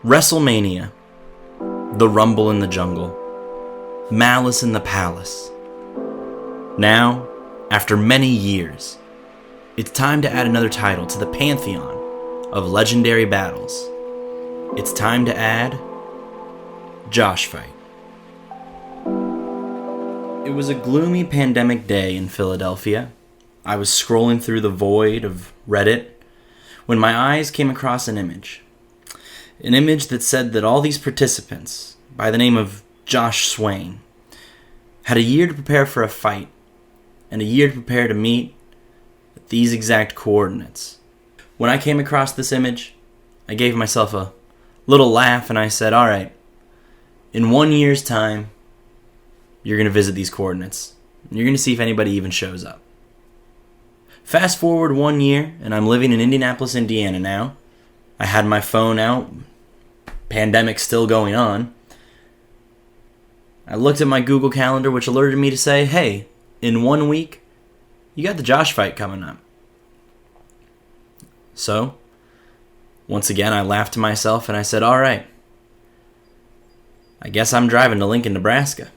WrestleMania, the Rumble in the Jungle, Malice in the Palace. Now, after many years, it's time to add another title to the pantheon of legendary battles. It's time to add Josh Fight. It was a gloomy pandemic day in Philadelphia. I was scrolling through the void of Reddit when my eyes came across an image. An image that said that all these participants, by the name of Josh Swain, had a year to prepare for a fight and a year to prepare to meet at these exact coordinates. When I came across this image, I gave myself a little laugh and I said, all right, in 1 year's time, you're going to visit these coordinates. And you're going to see if anybody even shows up. Fast forward 1 year, and I'm living in Indianapolis, Indiana now. I had my phone out. Pandemic's still going on. I looked at my Google Calendar, which alerted me to say, hey, in 1 week, you got the Josh Fight coming up. So, once again, I laughed to myself and I said, all right, I guess I'm driving to Lincoln, Nebraska.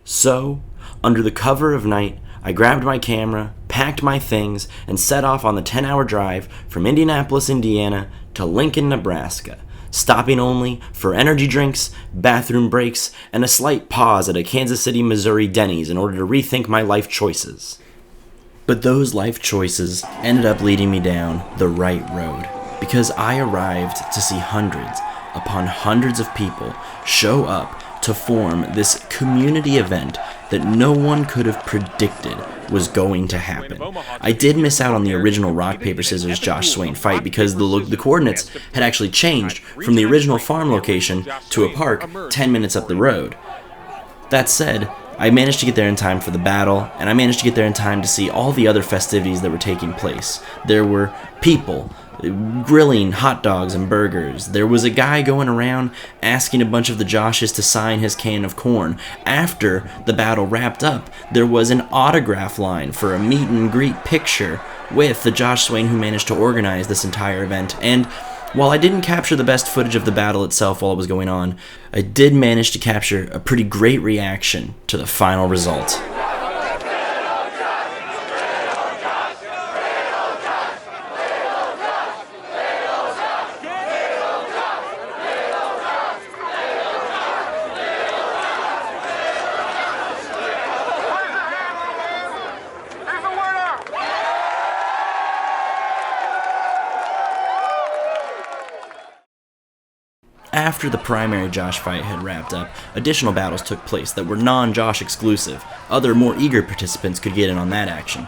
So, under the cover of night, I grabbed my camera, packed my things, and set off on the 10-hour drive from Indianapolis, Indiana to Lincoln, Nebraska, stopping only for energy drinks, bathroom breaks, and a slight pause at a Kansas City, Missouri Denny's in order to rethink my life choices. But those life choices ended up leading me down the right road, because I arrived to see hundreds upon hundreds of people show up to form this community event that no one could have predicted was going to happen. I did miss out on the original rock, paper, scissors Josh Swain fight because the coordinates had actually changed from the original farm location to a park 10 minutes up the road. That said, I managed to get there in time for the battle, and I managed to get there in time to see all the other festivities that were taking place. There were people grilling hot dogs and burgers. There was a guy going around asking a bunch of the Joshes to sign his can of corn. After the battle wrapped up, there was an autograph line for a meet and greet picture with the Josh Swain who managed to organize this entire event. And while I didn't capture the best footage of the battle itself while it was going on, I did manage to capture a pretty great reaction to the final result. After the primary Josh fight had wrapped up, additional battles took place that were non-Josh exclusive. Other, more eager participants could get in on that action.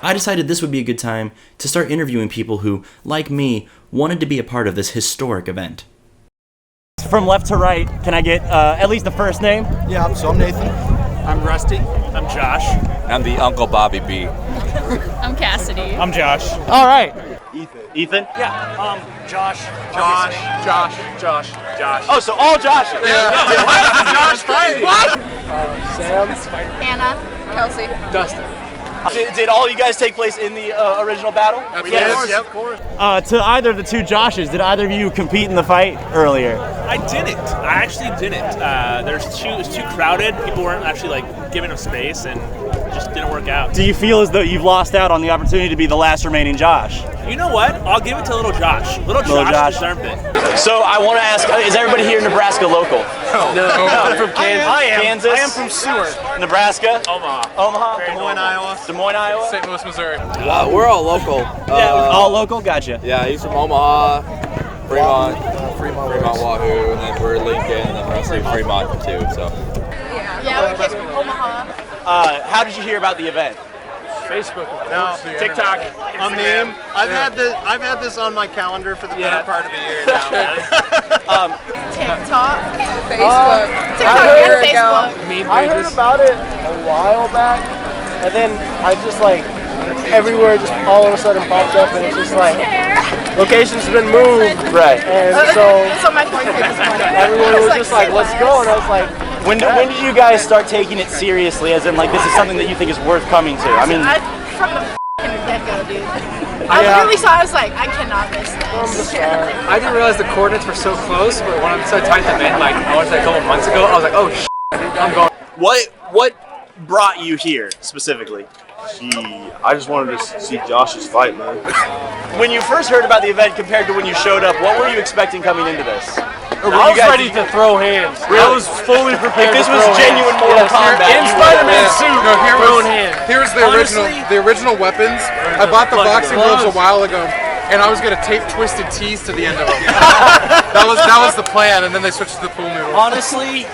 I decided this would be a good time to start interviewing people who, like me, wanted to be a part of this historic event. From left to right, can I get at least the first name? Yeah, so I'm Nathan. I'm Rusty. I'm Josh. I'm the Uncle Bobby B. I'm Cassidy. I'm Josh. All right. Ethan? Yeah. Josh. Oh, so all Joshes. Yeah. Josh Friday. What? Sam. Hannah. Kelsey. Dustin. Did all you guys take place in the original battle? Yes. Of course. To either of the two Joshes, did either of you compete in the fight earlier? I didn't. I actually didn't. It was too crowded. People weren't actually giving them space, and it just didn't work out. Do you feel as though you've lost out on the opportunity to be the last remaining Josh? You know what? I'll give it to little Josh. Little Josh deserved it. So I want to ask, is everybody here Nebraska local? No. I'm from Kansas. I am. Kansas. I am from Seward. Nebraska. Omaha. Des Moines, Iowa. St. Louis, Missouri. We're all local. All local? Gotcha. Yeah, he's from Omaha, Fremont, Wahoo, and then we're Lincoln, and then wrestling Fremont too. So. Yeah, we came from Omaha. How did you hear about the event? Facebook. No, TikTok. A meme. I've had this on my calendar for the better part of the year now. TikTok. Facebook. TikTok and Facebook. I heard about it a while back, and then I just everywhere just all of a sudden popped up, and it's just location's been moved. Right. And so It's on my phone this morning. everyone was just like, let's go, and I was like, When did you guys start taking it seriously, as in this is something that you think is worth coming to? I mean, From the get-go, dude. I literally saw. I was like, I cannot miss this. I didn't realize the coordinates were so close, but when I started typing them in, like I was like a couple months ago, I was like, oh I'm going. What brought you here specifically? I just wanted to see Josh's fight, man. When you first heard about the event compared to when you showed up, what were you expecting coming into this? I was ready to throw hands. I was fully prepared. If this to was throw genuine hands. Mortal Kombat, in you Spider-Man would've- suit, No, throwing hands. here's the original weapons. I bought the boxing gloves a while ago, and I was gonna tape twisted tees to the end of them. that was the plan, and then they switched to the pool noodles. Honestly,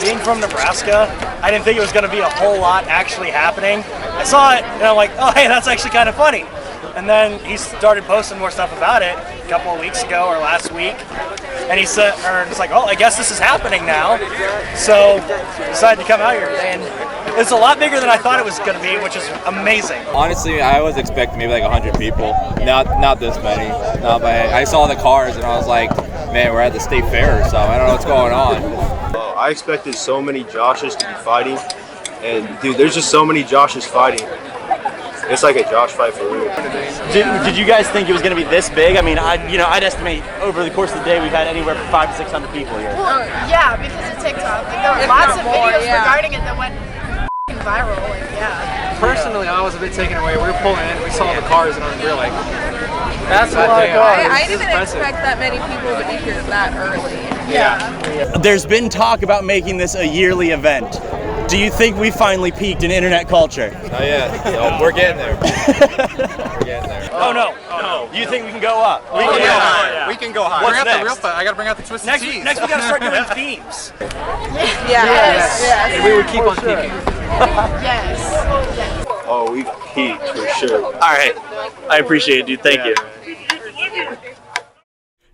being from Nebraska, I didn't think it was going to be a whole lot actually happening. I saw it, and I'm like, oh, hey, that's actually kind of funny. And then he started posting more stuff about it a couple of weeks ago or last week. And he said, or it's like, oh, I guess this is happening now. So decided to come out here. And it's a lot bigger than I thought it was going to be, which is amazing. Honestly, I was expecting maybe like 100 people. Not this many. No, but I saw the cars and I was like, man, we're at the state fair or something. I don't know what's going on. I expected so many Joshes to be fighting, and dude, there's just so many Joshes fighting. It's like a Josh fight for real. Did you guys think it was going to be this big? I mean, I'd estimate over the course of the day we've had anywhere from 500 to 600 people here. Well, yeah, because of TikTok. Like, there were lots of videos regarding it that went viral. Like, yeah. Personally, I was a bit taken away. We were pulling in, we saw the cars, and we were like, That's a lot of cars. I didn't expect that many people to be here that early. Yeah. There's been talk about making this a yearly event. Do you think we finally peaked in internet culture? Not yet. So we're getting there. We're getting there. Oh no. You think we can go up? We can yeah. go higher. We can go higher. What's Bring out the next? real fight. I gotta bring out the twisted tees. Next we got to start doing themes. Yes. And we would keep on peaking. Yes. Oh, we peaked for sure. All right. I appreciate it, dude. Thank you.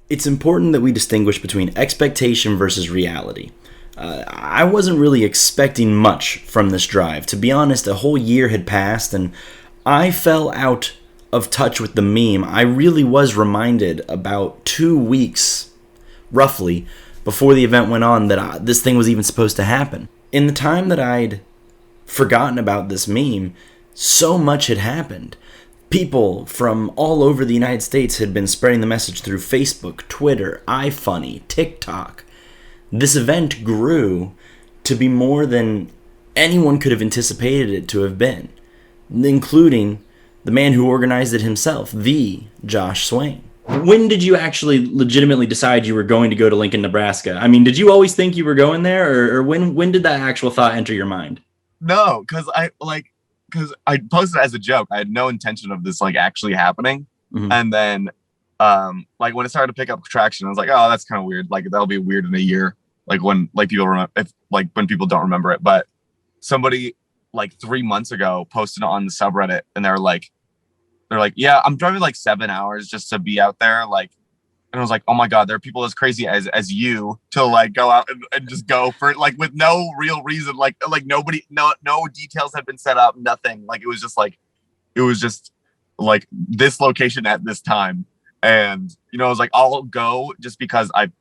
It's important that we distinguish between expectation versus reality. I wasn't really expecting much from this drive. To be honest, a whole year had passed and I fell out of touch with the meme. I really was reminded about 2 weeks, roughly, before the event went on that this thing was even supposed to happen. In the time that I'd forgotten about this meme, so much had happened. People from all over the United States had been spreading the message through Facebook, Twitter, iFunny, TikTok. This event grew to be more than anyone could have anticipated it to have been, including the man who organized it himself, the Josh Swain. When did you actually legitimately decide you were going to go to Lincoln, Nebraska? I mean, did you always think you were going there, or when did that actual thought enter your mind? No, because I posted it as a joke. I had no intention of this like actually happening. Mhm. And then like when it started to pick up traction, I was like, oh, that's kind of weird. Like that'll be weird in a year. Like when like people remember when people don't remember it. But somebody like 3 months ago posted on the subreddit and they're like, yeah, I'm driving like 7 hours just to be out there. Like, and I was like, oh my God, there are people as crazy as you to like go out and just go for it, like with no real reason. Like nobody, no details had been set up, nothing. Like it was just like this location at this time. And, you know, I was like, I'll go just because I'd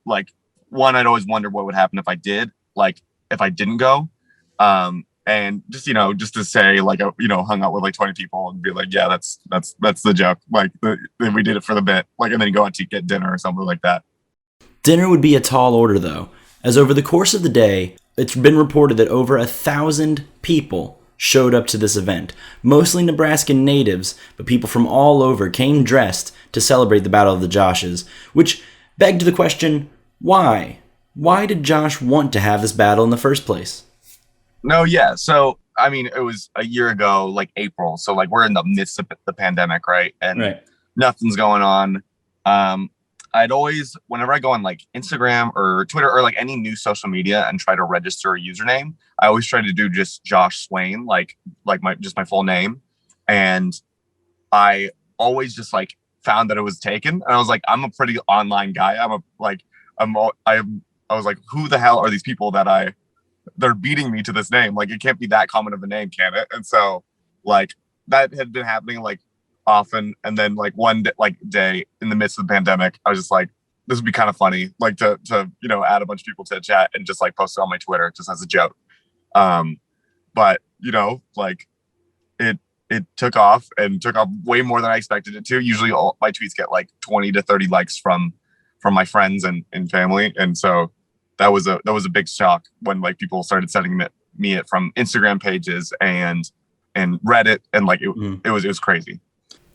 like, one, I'd always wondered what would happen if I did, like if I didn't go. And just, you know, just to say like, you know, hung out with like 20 people and be like, yeah, that's the joke. Like then we did it for the bit, like, and then go out to get dinner or something like that. Dinner would be a tall order though, as over the course of the day, it's been reported that over 1,000 people showed up to this event. Mostly Nebraskan natives, but people from all over came dressed to celebrate the Battle of the Joshes, which begged the question, why? Why did Josh want to have this battle in the first place? No, yeah. So, I mean, it was a year ago, like April. So, like, we're in the midst of the pandemic, right? And nothing's going on. I'd always, whenever I go on like Instagram or Twitter or like any new social media and try to register a username, I always try to do just Josh Swain, like my full name. And I always just like found that it was taken. And I was like, I'm a pretty online guy. I was like, who the hell are these people they're beating me to this name? Like, it can't be that common of a name, can it? And so like that had been happening like often. And then like one day in the midst of the pandemic, I was just like, this would be kind of funny, like to, you know, add a bunch of people to the chat and just like post it on my Twitter just as a joke. But you know, like it took off way more than I expected it to. Usually all my tweets get like 20 to 30 likes from my friends and family. And so that was a big shock when like people started sending me it from Instagram pages and Reddit, and like it was crazy.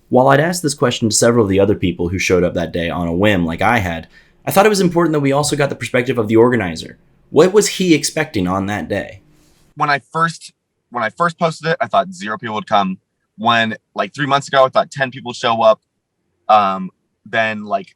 While I'd asked this question to several of the other people who showed up that day on a whim like I had, I thought it was important that we also got the perspective of the organizer. What was he expecting on that day? When I first posted it, I thought 0 people would come. When like 3 months ago, I thought 10 people show up. Then like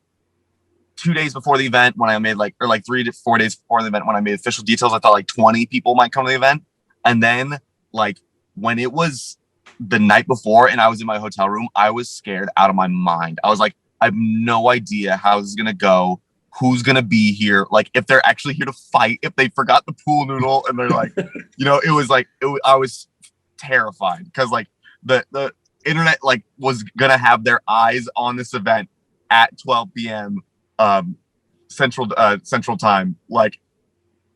2 days before the event, when I made like 3 to 4 days before the event, when I made official details, I thought like 20 people might come to the event. And then like when it was the night before and I was in my hotel room, I was scared out of my mind. I was like, I have no idea how this is going to go. Who's going to be here? Like if they're actually here to fight, if they forgot the pool noodle and they're like, it was like, I was terrified because like the internet like was going to have their eyes on this event at 12 p.m. Central time. Like,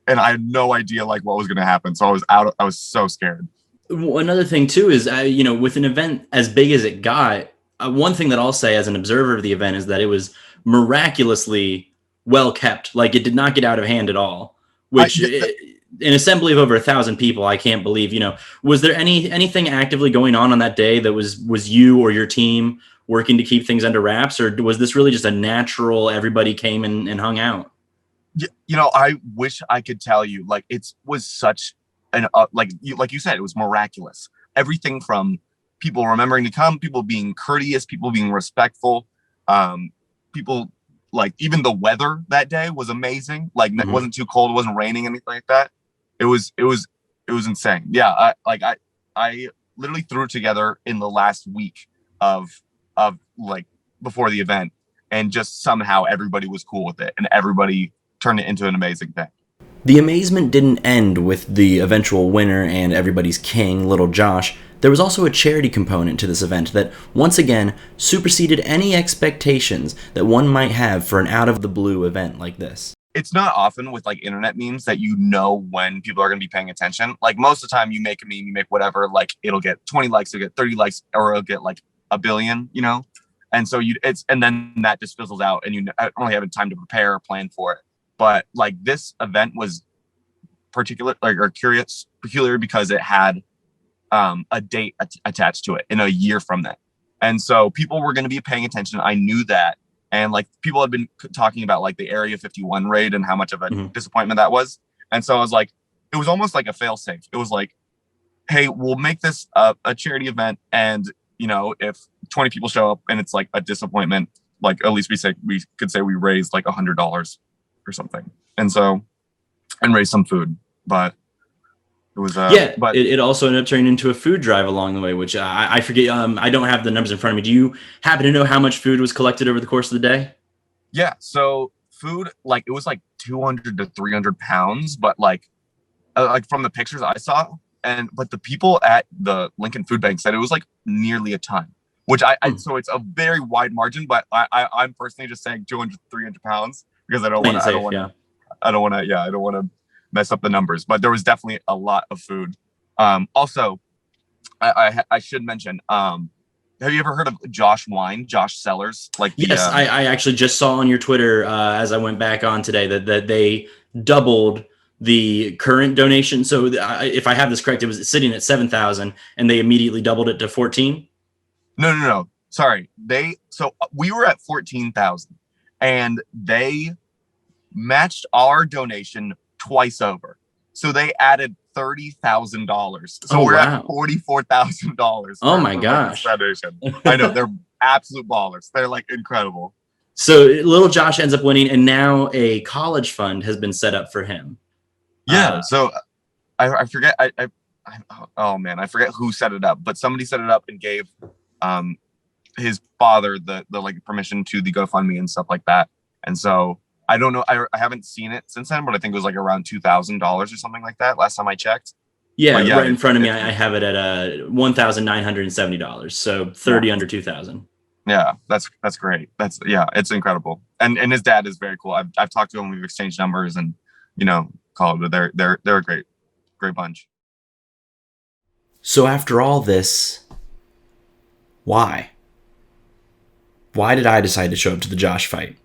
and I had no idea like what was going to happen. So I was so scared. Another thing too is, with an event as big as it got, one thing that I'll say as an observer of the event is that it was miraculously well kept. Like it did not get out of hand at all, which an assembly of over 1,000 people, I can't believe, was there anything actively going on that day that was you or your team working to keep things under wraps, or was this really just a natural, everybody came and hung out? I wish I could tell you, like it was such an, like you said, it was miraculous. Everything from people remembering to come, people being courteous, people being respectful, people like even the weather that day was amazing. Like it wasn't too cold, it wasn't raining, anything like that. It was insane. Yeah, I literally threw it together in the last week of like before the event, and just somehow everybody was cool with it and everybody turned it into an amazing thing. The amazement didn't end with the eventual winner and everybody's king, Little Josh. There was also a charity component to this event that, once again, superseded any expectations that one might have for an out-of-the-blue event like this. It's not often with like internet memes that when people are going to be paying attention. Like most of the time you make a meme, you make whatever, like it'll get 20 likes, it'll get 30 likes, or it'll get like 1 billion, And so and then that just fizzles out and you don't really have time to prepare or plan for it. But like this event was peculiar because it had a date attached to it in a year from that. And so people were going to be paying attention. I knew that. And like people had been talking about like the Area 51 raid and how much of a disappointment that was. And so I was like, it was almost like a fail safe. It was like, hey, we'll make this a charity event. And, if 20 people show up and it's like a disappointment, like at least we could say we raised like $100 or something. And raise some food. But it was but it also ended up turning into a food drive along the way, which I forget. I don't have the numbers in front of me. Do you happen to know how much food was collected over the course of the day? Yeah, so food, like it was like 200 to 300 pounds, but like from the pictures I saw, but the people at the Lincoln Food Bank said it was like nearly a ton, which so it's a very wide margin, but I'm personally just saying 200 to 300 pounds because I don't want to mess up the numbers, but there was definitely a lot of food. Also, I should mention, have you ever heard of Josh Sellers? Yes, I actually just saw on your Twitter as I went back on today that they doubled the current donation. So if I have this correct, it was sitting at 7,000 and they immediately doubled it to 14. No. Sorry. So we were at 14,000 and they matched our donation twice over. So they added $30,000. So we're at $44,000. Oh my gosh. I know, they're absolute ballers. They're like incredible. So Little Josh ends up winning, and now a college fund has been set up for him. Yeah. So I forget. I forget who set it up, but somebody set it up and gave his father the like permission to the GoFundMe and stuff like that. And so I don't know. I haven't seen it since then, but I think it was like around $2,000 or something like that last time I checked. Yeah, right in front of me, I have it at $1,970. So 30 under 2,000. Yeah, that's great. It's incredible. And his dad is very cool. I've talked to him. We've exchanged numbers and called. But they're a great bunch. So after all this, Why? Why did I decide to show up to the Josh fight?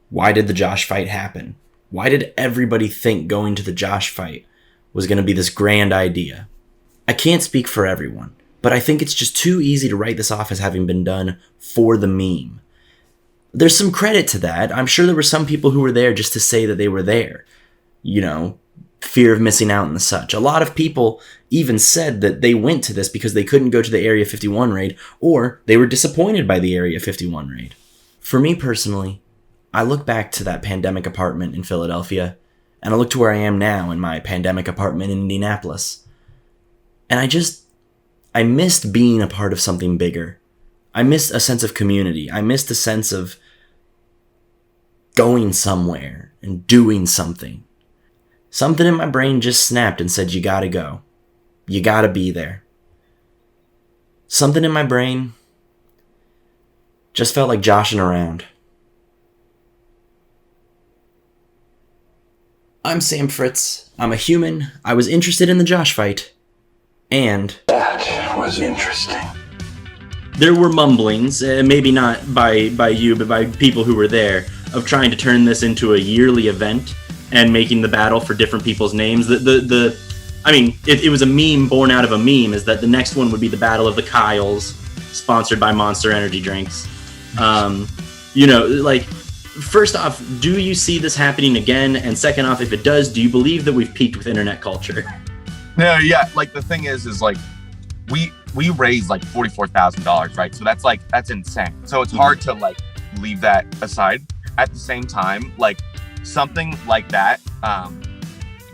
Why did the Josh fight happen? Why did everybody think going to the Josh fight was going to be this grand idea? I can't speak for everyone, but I think it's just too easy to write this off as having been done for the meme. There's some credit to that. I'm sure there were some people who were there just to say that they were there. You know, fear of missing out and such. A lot of people even said that they went to this because they couldn't go to the Area 51 raid, or they were disappointed by the Area 51 raid. For me personally, I look back to that pandemic apartment in Philadelphia, and I look to where I am now in my pandemic apartment in Indianapolis. And I missed being a part of something bigger. I missed a sense of community. I missed a sense of going somewhere and doing something. Something in my brain just snapped and said, you gotta go. You gotta be there. Something in my brain just felt like joshing around. I'm Sam Fritz. I'm a human. I was interested in the Josh fight. And that was interesting. There were mumblings, maybe not by you, but by people who were there, of trying to turn this into a yearly event and making the battle for different people's names. It was a meme born out of a meme, is that the next one would be the Battle of the Kyles, sponsored by Monster Energy drinks. First off, do you see this happening again? And second off, if it does, do you believe that we've peaked with internet culture? No, yeah. Like the thing is like we raised like $44,000, right? So that's insane. So it's hard to like leave that aside. At the same time, like something like that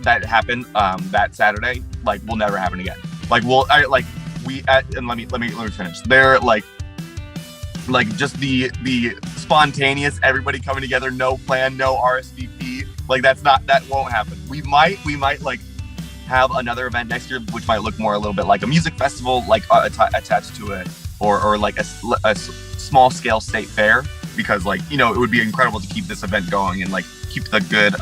that happened that Saturday, like will never happen again. Like and let me finish. They're like just the spontaneous, everybody coming together, no plan, no RSVP. Like that won't happen. We might like have another event next year, which might look more a little bit like a music festival, like attached to it, or like a small scale state fair, because like, you know, it would be incredible to keep this event going and like keep the good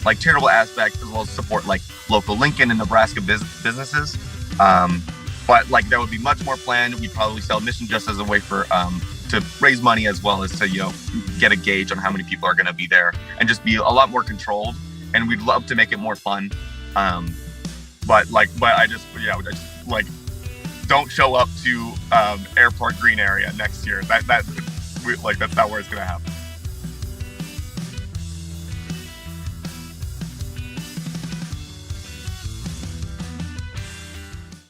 like charitable aspect, as well as support like local Lincoln and Nebraska businesses. But like there would be much more planned. We'd probably sell admission just as a way for to raise money, as well as to, you know, get a gauge on how many people are going to be there and just be a lot more controlled. And we'd love to make it more fun. But I just don't show up to Airport Green area next year. That's not where it's gonna happen.